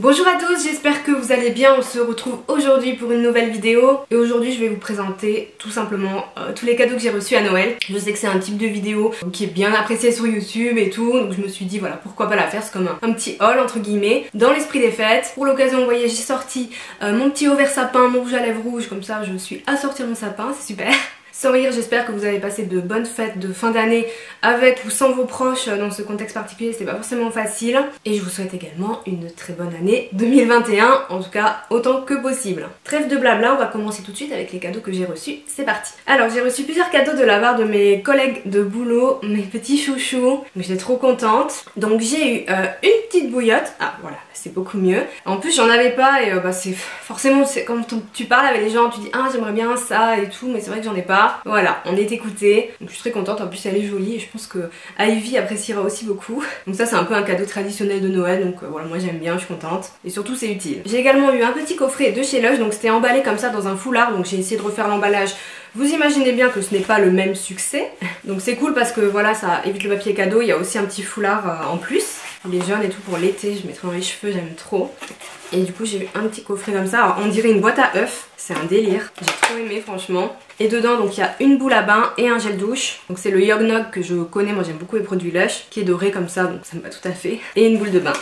Bonjour à tous, j'espère que vous allez bien. On se retrouve aujourd'hui pour une nouvelle vidéo. Et aujourd'hui je vais vous présenter tout simplement tous les cadeaux que j'ai reçus à Noël. Je sais que c'est un type de vidéo qui est bien apprécié sur YouTube et tout. Donc je me suis dit voilà, pourquoi pas la faire. C'est comme un petit haul entre guillemets dans l'esprit des fêtes. Pour l'occasion vous voyez j'ai sorti mon petit haut vert sapin, mon rouge à lèvres rouge. Comme ça je suis à sortir mon sapin, c'est super. Sans rire, j'espère que vous avez passé de bonnes fêtes de fin d'année avec ou sans vos proches dans ce contexte particulier, c'est pas forcément facile. Et je vous souhaite également une très bonne année 2021, en tout cas autant que possible. Trêve de blabla, on va commencer tout de suite avec les cadeaux que j'ai reçus, c'est parti. Alors j'ai reçu plusieurs cadeaux de la part de mes collègues de boulot, mes petits chouchous, j'étais trop contente. Donc j'ai eu une petite bouillotte, ah voilà, c'est beaucoup mieux. En plus j'en avais pas et c'est forcément, quand tu parles avec les gens, tu dis ah j'aimerais bien ça et tout, mais c'est vrai que j'en ai pas. Voilà, on est écouté, donc je suis très contente, en plus elle est jolie et je pense que Ivy appréciera aussi beaucoup. Donc ça c'est un peu un cadeau traditionnel de Noël, donc voilà, moi j'aime bien, je suis contente et surtout c'est utile. J'ai également eu un petit coffret de chez Lush, donc c'était emballé comme ça dans un foulard, donc j'ai essayé de refaire l'emballage. Vous imaginez bien que ce n'est pas le même succès, donc c'est cool parce que voilà, ça évite le papier cadeau. Il y a aussi un petit foulard en plus, il est jaune et tout pour l'été, je mettrai dans les cheveux, j'aime trop. Et du coup j'ai eu un petit coffret comme ça, alors on dirait une boîte à œufs, c'est un délire, j'ai trop aimé franchement. Et dedans donc il y a une boule à bain et un gel douche, donc c'est le Yog Nog que je connais, moi j'aime beaucoup les produits Lush, qui est doré comme ça, donc ça me va tout à fait. Et une boule de bain.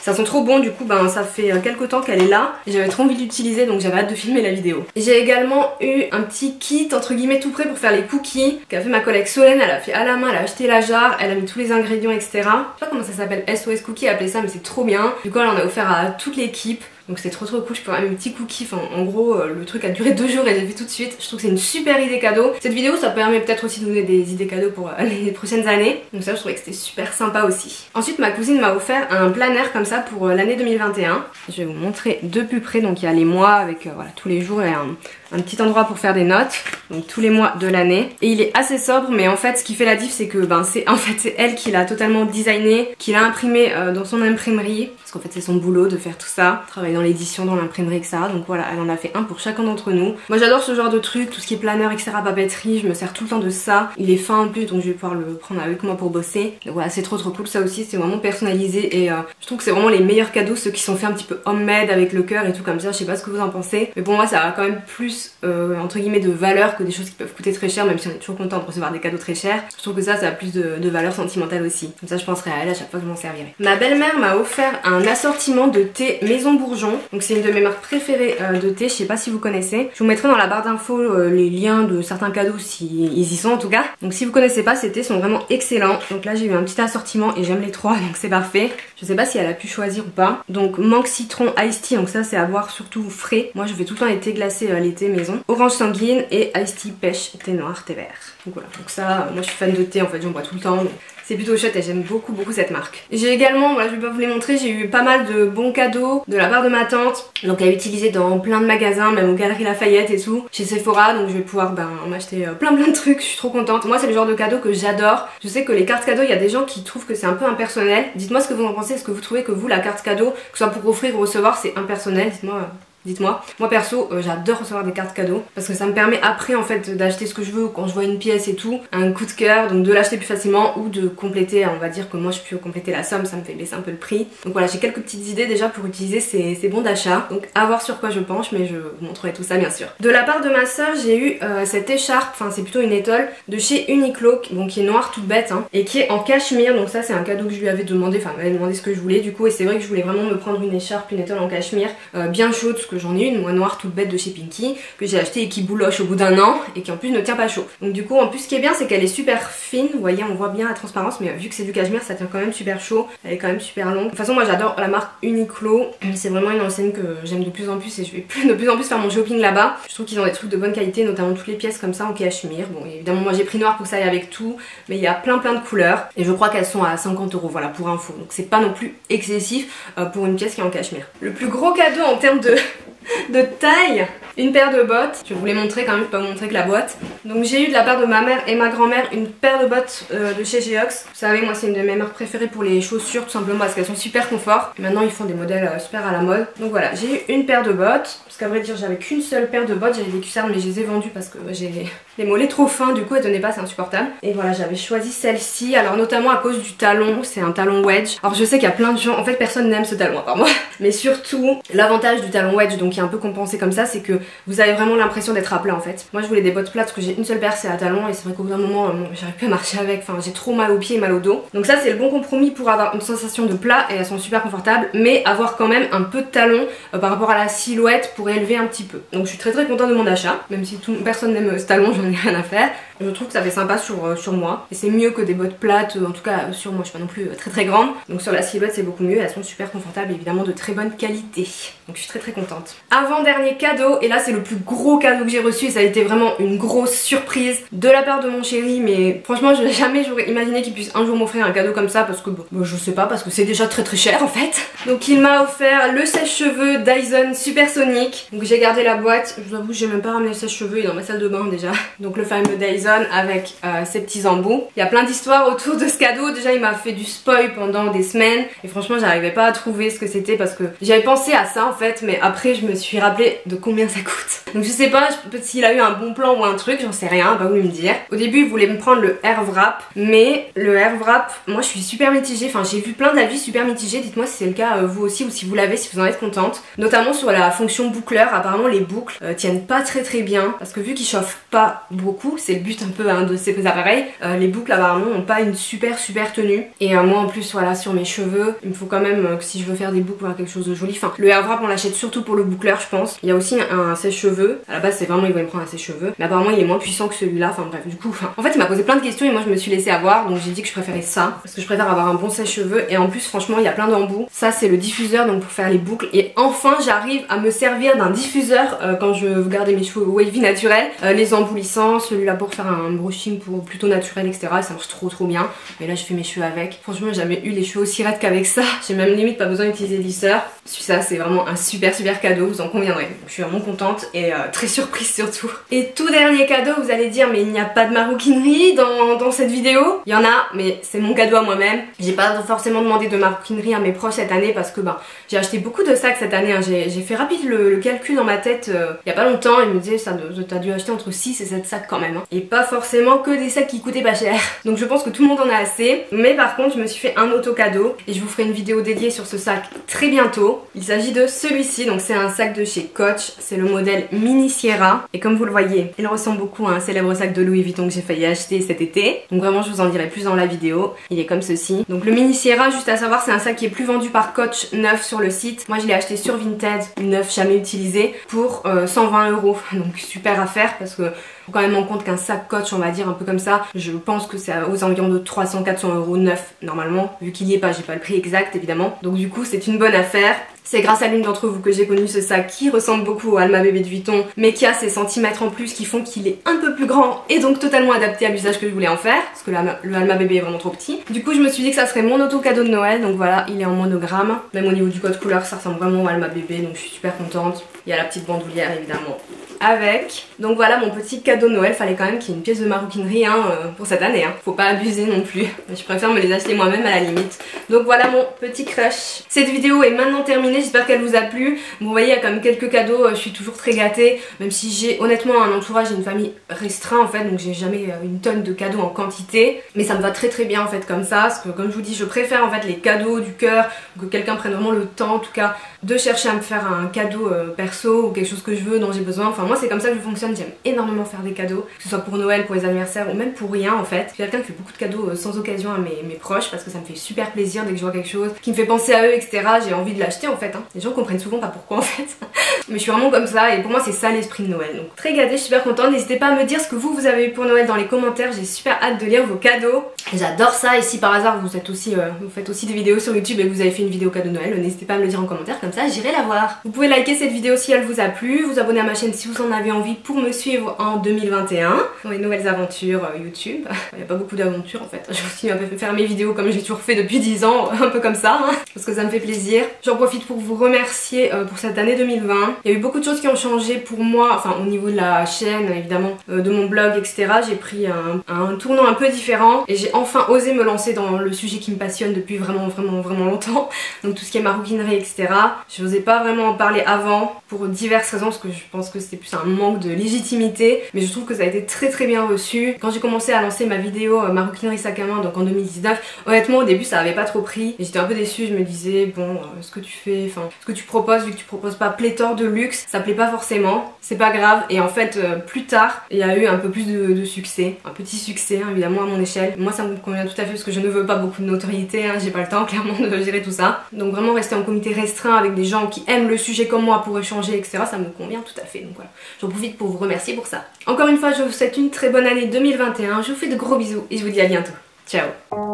Ça sent trop bon, du coup ça fait quelques temps qu'elle est là et j'avais trop envie d'utiliser, donc j'avais hâte de filmer la vidéo. J'ai également eu un petit kit entre guillemets tout prêt pour faire les cookies qu'a fait ma collègue Solène. Elle a fait à la main, elle a acheté la jarre, elle a mis tous les ingrédients etc. Je sais pas comment ça s'appelle, SOS Cookie appelé ça, mais c'est trop bien. Du coup elle en a offert à toute l'équipe. Donc c'était trop cool, je peux faire mes petits cookies, enfin en gros le truc a duré 2 jours et j'ai fait tout de suite. Je trouve que c'est une super idée cadeau. Cette vidéo ça permet peut-être aussi de donner des idées cadeaux pour les prochaines années. Donc ça je trouvais que c'était super sympa aussi. Ensuite ma cousine m'a offert un planner comme ça pour l'année 2021. Je vais vous montrer de plus près, donc il y a les mois avec voilà, tous les jours et un petit endroit pour faire des notes, donc tous les mois de l'année. Et il est assez sobre, mais en fait ce qui fait la diff c'est que c'est elle qui l'a totalement designé, qui l'a imprimé dans son imprimerie, parce qu'en fait c'est son boulot de faire tout ça, travailler dans l'édition, dans l'imprimerie etc. Donc voilà, elle en a fait un pour chacun d'entre nous. Moi j'adore ce genre de truc, tout ce qui est planeur etc, papeterie, je me sers tout le temps de ça. Il est fin en plus, donc je vais pouvoir le prendre avec moi pour bosser. Donc voilà, c'est trop cool, ça aussi c'est vraiment personnalisé et je trouve que c'est vraiment les meilleurs cadeaux, ceux qui sont faits un petit peu homemade avec le cœur et tout comme ça. Je sais pas ce que vous en pensez, mais pour moi ça a quand même plus entre guillemets de valeur que des choses qui peuvent coûter très cher, même si on est toujours content de recevoir des cadeaux très chers. Je trouve que ça a plus de valeur sentimentale aussi, comme ça je penserai à elle à chaque fois que je m'en servirai. Ma belle-mère m'a offert un assortiment de thé Maison Bourgeon, donc c'est une de mes marques préférées de thé, je sais pas si vous connaissez. Je vous mettrai dans la barre d'infos les liens de certains cadeaux si ils y sont en tout cas. Donc si vous connaissez pas, ces thés sont vraiment excellents. Donc là j'ai eu un petit assortiment et j'aime les trois, donc c'est parfait. Je sais pas si elle a pu choisir ou pas. Donc mangue citron iced tea, donc ça c'est à boire surtout frais. Moi je fais tout le temps les thés glacés l'été maison. Orange sanguine et iced tea pêche, thé noir, thé vert. Donc voilà, donc ça, moi je suis fan de thé en fait, j'en bois tout le temps. C'est plutôt chouette et j'aime beaucoup cette marque. J'ai également, voilà je vais pas vous les montrer, j'ai eu pas mal de bons cadeaux de la part de ma tante. Donc à utiliser dans plein de magasins, même aux Galeries Lafayette et tout, chez Sephora, donc je vais pouvoir m'acheter plein de trucs, je suis trop contente. Moi c'est le genre de cadeau que j'adore. Je sais que les cartes cadeaux, il y a des gens qui trouvent que c'est un peu impersonnel. Dites-moi ce que vous en pensez, est-ce que vous trouvez que vous la carte cadeau, que ce soit pour offrir ou recevoir, c'est impersonnel, dites-moi. Moi perso j'adore recevoir des cartes cadeaux parce que ça me permet après en fait d'acheter ce que je veux quand je vois une pièce et tout, un coup de cœur, donc de l'acheter plus facilement ou de compléter, on va dire que moi je peux compléter la somme, ça me fait baisser un peu le prix. Donc voilà, j'ai quelques petites idées déjà pour utiliser ces bons d'achat, donc à voir sur quoi je penche, mais je vous montrerai tout ça bien sûr. De la part de ma soeur j'ai eu cette écharpe, enfin c'est plutôt une étole de chez Uniqlo, donc qui est noire toute bête et qui est en cachemire, donc ça c'est un cadeau que je lui avais demandé, enfin elle m'avait demandé ce que je voulais du coup, et c'est vrai que je voulais vraiment me prendre une écharpe, une étole en cachemire bien chaude, que j'en ai une, moi noire toute bête de chez Pinky, que j'ai acheté et qui bouloche au bout d'un an et qui en plus ne tient pas chaud. Donc du coup en plus ce qui est bien c'est qu'elle est super fine, vous voyez on voit bien la transparence, mais vu que c'est du cachemire ça tient quand même super chaud, elle est quand même super longue. De toute façon moi j'adore la marque Uniqlo, c'est vraiment une enseigne que j'aime de plus en plus et je vais de plus en plus faire mon shopping là-bas. Je trouve qu'ils ont des trucs de bonne qualité, notamment toutes les pièces comme ça en cachemire. Bon évidemment moi j'ai pris noir pour que ça aille avec tout, mais il y a plein de couleurs et je crois qu'elles sont à 50 €, voilà pour info, donc c'est pas non plus excessif pour une pièce qui est en cachemire. Le plus gros cadeau en termes de taille, une paire de bottes. Je vais vous les montrer quand même, je vais pas vous montrer que la boîte. Donc j'ai eu de la part de ma mère et ma grand-mère une paire de bottes de chez Geox. Vous savez moi c'est une de mes marques préférées pour les chaussures, tout simplement parce qu'elles sont super confort. Et maintenant ils font des modèles super à la mode. Donc voilà, j'ai eu une paire de bottes, parce qu'à vrai dire j'avais qu'une seule paire de bottes, j'avais des cuissardes mais je les ai vendues parce que j'ai Les mollets trop fins, du coup elle tenait pas, c'est insupportable. Et voilà, j'avais choisi celle-ci, alors notamment à cause du talon, c'est un talon wedge. Alors je sais qu'il y a plein de gens, en fait personne n'aime ce talon à part moi. Mais surtout, l'avantage du talon wedge, donc qui est un peu compensé comme ça, c'est que vous avez vraiment l'impression d'être à plat en fait. Moi je voulais des bottes plates parce que j'ai une seule paire, c'est à talon, et c'est vrai qu'au bout d'un moment, j'arrive plus à marcher avec, enfin j'ai trop mal aux pieds et mal au dos. Donc ça c'est le bon compromis pour avoir une sensation de plat, et elles sont super confortables, mais avoir quand même un peu de talon par rapport à la silhouette pour élever un petit peu. Donc je suis très contente de mon achat, même si personne n'aime ce talon, j'en ai rien à faire. Je trouve que ça fait sympa sur moi, et c'est mieux que des bottes plates, en tout cas sur moi, je suis pas non plus très grande. Donc sur la silhouette c'est beaucoup mieux, elles sont super confortables et évidemment de très bonne qualité. Donc je suis très contente. Avant dernier cadeau, et là c'est le plus gros cadeau que j'ai reçu, et ça a été vraiment une grosse surprise de la part de mon chéri, mais franchement jamais j'aurais imaginé qu'il puisse un jour m'offrir un cadeau comme ça, parce que bon, je sais pas, parce que c'est déjà très cher en fait. Donc il m'a offert le sèche-cheveux Dyson Supersonic. Donc j'ai gardé la boîte, je vous avoue j'ai même pas ramené le sèche-cheveux, il est dans ma salle de bain déjà. Donc le fameux Dyson avec ses petits embouts. Il y a plein d'histoires autour de ce cadeau. Déjà il m'a fait du spoil pendant des semaines, et franchement j'arrivais pas à trouver ce que c'était, parce que j'avais pensé à ça en fait, mais après je me suis rappelé de combien ça coûte. Donc je sais pas s'il a eu un bon plan ou un truc, j'en sais rien, pas vous me dire. Au début il voulait me prendre le Air Wrap, mais le Air Wrap, moi je suis super mitigée, enfin j'ai vu plein d'avis super mitigés. Dites-moi si c'est le cas vous aussi, ou si vous l'avez, si vous en êtes contente. Notamment sur la fonction boucleur, apparemment les boucles tiennent pas très bien, parce que vu qu'ils chauffent pas beaucoup, c'est le but un peu de ces appareils, les boucles apparemment n'ont pas une super tenue. Et moi en plus voilà, sur mes cheveux il me faut quand même que si je veux faire des boucles ou quelque chose de joli, enfin le Air Wrap on l'achète surtout pour le boucleur je pense. Il y a aussi un sèche-cheveux, à la base c'est vraiment il voulait me prendre un sèche-cheveux, mais apparemment il est moins puissant que celui-là, enfin bref du coup, en fait il m'a posé plein de questions et moi je me suis laissée avoir, donc j'ai dit que je préférais ça, parce que je préfère avoir un bon sèche-cheveux, et en plus franchement il y a plein d'embouts. Ça c'est le diffuseur donc pour faire les boucles, et enfin j'arrive à me servir d'un diffuseur quand je veux garder mes cheveux wavy naturels, les embouts lissants, celui-là pour faire un brushing pour plutôt naturel etc, et ça marche trop bien. Mais là je fais mes cheveux avec, franchement j'ai jamais eu les cheveux aussi raides qu'avec ça, j'ai même limite pas besoin d'utiliser de lisseur. Ça c'est vraiment un super cadeau, vous en conviendrez. Je suis vraiment contente et très surprise surtout. Et tout dernier cadeau, vous allez dire mais il n'y a pas de maroquinerie dans cette vidéo. Il y en a, mais c'est mon cadeau à moi-même. J'ai pas forcément demandé de maroquinerie à mes proches cette année, parce que j'ai acheté beaucoup de sacs cette année, hein. J'ai fait rapide le calcul dans ma tête il y a pas longtemps, il me disait ça t'as dû acheter entre 6 et 7 sacs quand même, hein. Et pas forcément que des sacs qui coûtaient pas cher. Donc je pense que tout le monde en a assez, mais par contre je me suis fait un auto cadeau et je vous ferai une vidéo dédiée sur ce sac très bientôt. Il s'agit de celui-ci, donc c'est un sac de chez Coach, c'est le modèle Mini Sierra, et comme vous le voyez il ressemble beaucoup à un célèbre sac de Louis Vuitton que j'ai failli acheter cet été, donc vraiment je vous en dirai plus dans la vidéo. Il est comme ceci, donc le Mini Sierra, juste à savoir, c'est un sac qui est plus vendu par Coach neuf sur le site. Moi je l'ai acheté sur Vinted, neuf jamais utilisé, pour 120 €, donc super affaire, parce que faut quand même en compte qu'un sac Coach, on va dire un peu comme ça, je pense que c'est aux environs de 300-400 € neuf normalement, vu qu'il y est pas, j'ai pas le prix exact évidemment, donc du coup c'est une bonne affaire. C'est grâce à l'une d'entre vous que j'ai connu ce sac qui ressemble beaucoup au Alma Bébé de Vuitton, mais qui a ces centimètres en plus qui font qu'il est un peu plus grand et donc totalement adapté à l'usage que je voulais en faire, parce que le Alma Bébé est vraiment trop petit. Du coup je me suis dit que ça serait mon auto cadeau de Noël, donc voilà, il est en monogramme, même au niveau du code couleur ça ressemble vraiment au Alma Bébé, donc je suis super contente. Il y a la petite bandoulière évidemment avec. Donc voilà mon petit cadeau de Noël, fallait quand même qu'il y ait une pièce de maroquinerie pour cette année, hein. Faut pas abuser non plus, je préfère me les acheter moi-même à la limite. Donc voilà mon petit crush. Cette vidéo est maintenant terminée, j'espère qu'elle vous a plu. Bon, vous voyez, il y a quand même quelques cadeaux, je suis toujours très gâtée, même si j'ai honnêtement un entourage et une famille restreint en fait, donc j'ai jamais une tonne de cadeaux en quantité, mais ça me va très bien en fait comme ça, parce que comme je vous dis, je préfère en fait les cadeaux du cœur, que quelqu'un prenne vraiment le temps en tout cas de chercher à me faire un cadeau perso ou quelque chose que je veux, dont j'ai besoin. Enfin moi c'est comme ça que je fonctionne, j'aime énormément faire des cadeaux, que ce soit pour Noël, pour les anniversaires ou même pour rien en fait. Je suis quelqu'un qui fait beaucoup de cadeaux sans occasion à mes proches, parce que ça me fait super plaisir dès que je vois quelque chose qui me fait penser à eux etc, j'ai envie de l'acheter en fait, hein. Les gens comprennent souvent pas pourquoi en fait mais je suis vraiment comme ça, et pour moi c'est ça l'esprit de Noël. Donc très gâtée, je suis super contente. N'hésitez pas à me dire ce que vous avez eu pour Noël dans les commentaires, j'ai super hâte de lire vos cadeaux, j'adore ça. Et si par hasard vous faites aussi des vidéos sur YouTube et que vous avez fait une vidéo cadeau de Noël, n'hésitez pas à me le dire en commentaire, comme ça j'irai la voir. Vous pouvez liker cette vidéo si elle vous a plu, vous abonner à ma chaîne si vous en avez envie pour me suivre en 2021 dans les nouvelles aventures YouTube. Il n'y a pas beaucoup d'aventures en fait, je continue à faire mes vidéos comme j'ai toujours fait depuis 10 ans, un peu comme ça, hein, parce que ça me fait plaisir. J'en profite pour vous remercier pour cette année 2020. 2021. Il y a eu beaucoup de choses qui ont changé pour moi, enfin au niveau de la chaîne évidemment, de mon blog etc. J'ai pris un tournant un peu différent et j'ai enfin osé me lancer dans le sujet qui me passionne depuis vraiment longtemps, donc tout ce qui est maroquinerie etc. Je n'osais pas vraiment en parler avant pour diverses raisons, parce que je pense que c'était plus un manque de légitimité, mais je trouve que ça a été très bien reçu. Quand j'ai commencé à lancer ma vidéo maroquinerie sac à main, donc en 2019, honnêtement au début ça avait pas trop pris et j'étais un peu déçue. Je me disais bon, ce que tu fais, enfin ce que tu proposes, vu que tu proposes pas pléthore de luxe, ça plaît pas forcément, c'est pas grave. Et en fait plus tard il y a eu un peu plus de succès, un petit succès hein, évidemment à mon échelle. Moi ça me convient tout à fait parce que je ne veux pas beaucoup de notoriété, hein, j'ai pas le temps clairement de gérer tout ça. Donc vraiment rester en comité restreint avec des gens qui aiment le sujet comme moi pour échanger etc, ça me convient tout à fait. Donc voilà, j'en profite pour vous remercier pour ça. Encore une fois je vous souhaite une très bonne année 2021, je vous fais de gros bisous et je vous dis à bientôt. Ciao.